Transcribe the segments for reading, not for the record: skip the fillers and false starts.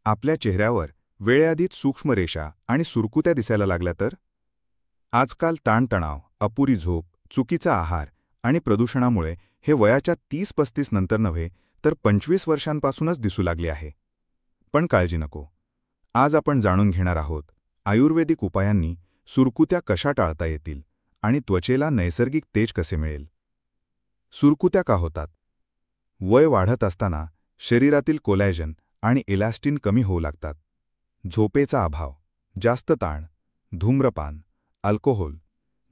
आपल्या चेहऱ्यावर वेळेआधीच सूक्ष्म रेषा आणि सुरकुत्या दिसायला लागल्या तर? आजकाल ताणतणाव, अपुरी झोप, चुकीचा आहार आणि प्रदूषणामुळे हे वयाच्या 30-35 नंतर नव्हे तर 25 वर्षांपासूनच दिसू लागले आहे. पण काळजी नको. आज आपण जाणून घेणार आहोत आयुर्वेदिक उपायांनी सुरकुत्या कशा टाळता येतील आणि त्वचेला नैसर्गिक तेज कसे मिळेल. सुरकुत्या का होतात? वय वाढत असताना शरीरातील कोलॅजन आणि इलॅस्टिन कमी होऊ लागतात. झोपेचा अभाव, जास्त ताण, धूम्रपान, अल्कोहोल,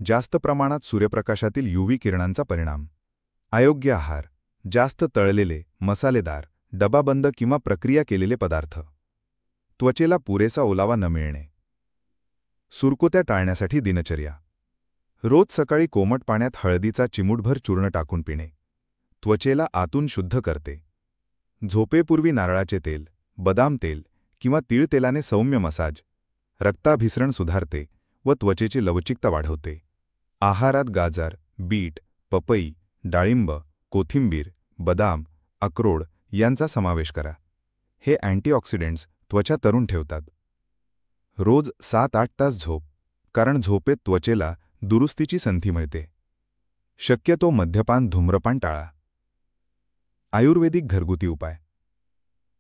जास्त प्रमाणात सूर्यप्रकाशातील यूव्ही किरणांचा परिणाम. अयोग्य आहार, जास्त तळलेले, मसालेदार, डबाबंद किंवा प्रक्रिया केलेले पदार्थ. त्वचेला पुरेसा ओलावा न मिळणे. सुरकुत्या टाळण्यासाठी दिनचर्या. रोज सकाळी कोमट पाण्यात हळदीचा चिमूटभर चूर्ण टाकून पिणे त्वचेला आतून शुद्ध करते. झोपेपूर्वी नारळाचे तेल, बदाम तेल किंवा तीळ तेलाने सौम्य मसाज रक्ताभिसरण सुधारते व त्वचेची लवचिकता वाढवते. आहारात गाजर, बीट, पपई, डाळिंब, कोथिंबीर, बदाम, अक्रोड यांचा समावेश करा. हे अँटीऑक्सिडंट्स त्वचा तरुण ठेवतात. रोज 7-8 तास झोप, कारण झोपेत त्वचेला दुरुस्तीची संधी मिळते. शक्यतो मद्यपान, धूम्रपान टाळा. आयुर्वेदिक घरगुती उपाय.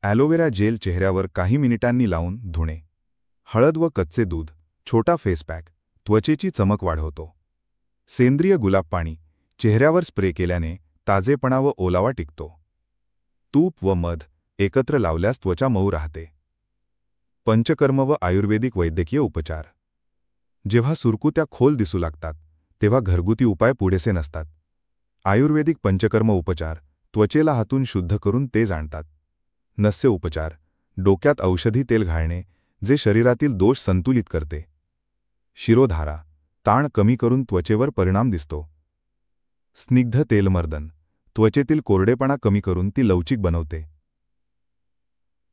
ॲलोवेरा जेल चेहऱ्यावर काही मिनिटांनी लावून धुणे. हळद व कच्चे दूध, छोटा फेस पॅक त्वचेची चमक वाढवतो. सेंद्रिय गुलाब पाणी चेहऱ्यावर स्प्रे केल्याने ताजेपणा व ओलावा टिकतो. तूप व मध एकत्र लावल्यास त्वचा मऊ राहते. पंचकर्म व आयुर्वेदिक वैद्यकीय उपचार. जेव्हा सुरकुत्या खोल दिसू लागतात तेव्हा घरगुती उपाय पुरेसे नसतात. आयुर्वेदिक पंचकर्म उपचार त्वचेला हातून शुद्ध करून तेज आणतात. नस्य उपचार, डोक्यात औषधी तेल घालणे जे शरीरातील दोष संतुलित करते. शिरोधारा, ताण कमी करून त्वचेवर परिणाम दिसतो. स्निग्ध तेलमर्दन, त्वचेतील कोरडेपणा कमी करून ती लवचिक बनवते.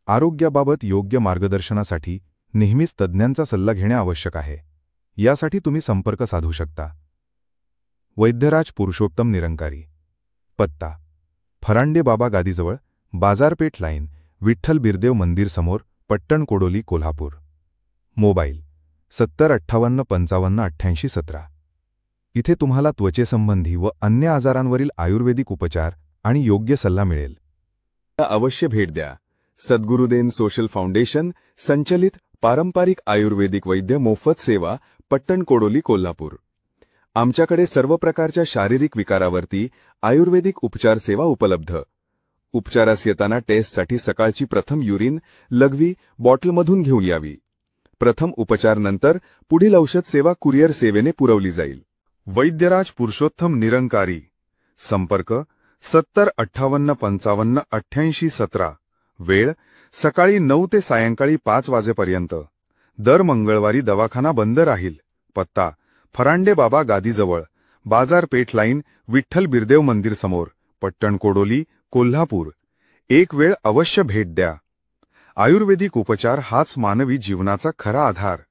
आरोग्याबाबत योग्य मार्गदर्शनासाठी नेहमीच तज्ज्ञांचा सल्ला घेणे आवश्यक आहे. यासाठी तुम्ही संपर्क साधू शकता. वैद्यराज पुरुषोत्तम निरंकारी. पत्ता: फरांडे बाबा गादीजवळ, बाजारपेठ लाईन, विठ्ठल बिरदेव मंदिर समोर, पट्टण कोडोली, कोल्हापूर. मोबाईल: 7058558817. इथे तुम्हाला त्वचेसंबंधी व अन्य आजारांवरील आयुर्वेदिक उपचार आणि योग्य सल्ला मिळेल. अवश्य भेट द्या. सद्गुरुदेव सोशल फाउंडेशन संचलित पारंपरिक आयुर्वेदिक वैद्य मोफत सेवा, पट्टण कोडोली, कोल्हापूर. आमच्याकडे सर्व प्रकारच्या शारीरिक विकारावरती आयुर्वेदिक उपचार सेवा उपलब्ध. उपचारास येताना टेस्टसाठी सकाळची प्रथम युरिन लघवी बॉटलमधून घेऊन यावी. प्रथम उपचार नंतर पुढील औषध सेवा कुरिअर सेवेने पुरवली जाईल. वैद्यराज पुरुषोत्तम निरंकारी. संपर्क: 7058558817. वेळ: सकाळी 9 ते सायंकाळी 5 वाजेपर्यंत. दर मंगळवारी दवाखाना बंद राहील. पत्ता: फरांडे बाबा गादीजवळ, बाजारपेठ लाईन, विठ्ठल बिरदेव मंदिर समोर, पट्टण कोडोली, कोल्हापूर. एक वेळ अवश्य भेट द्या. आयुर्वेदिक उपचार हाच मानवी जीवनाचा खरा आधार.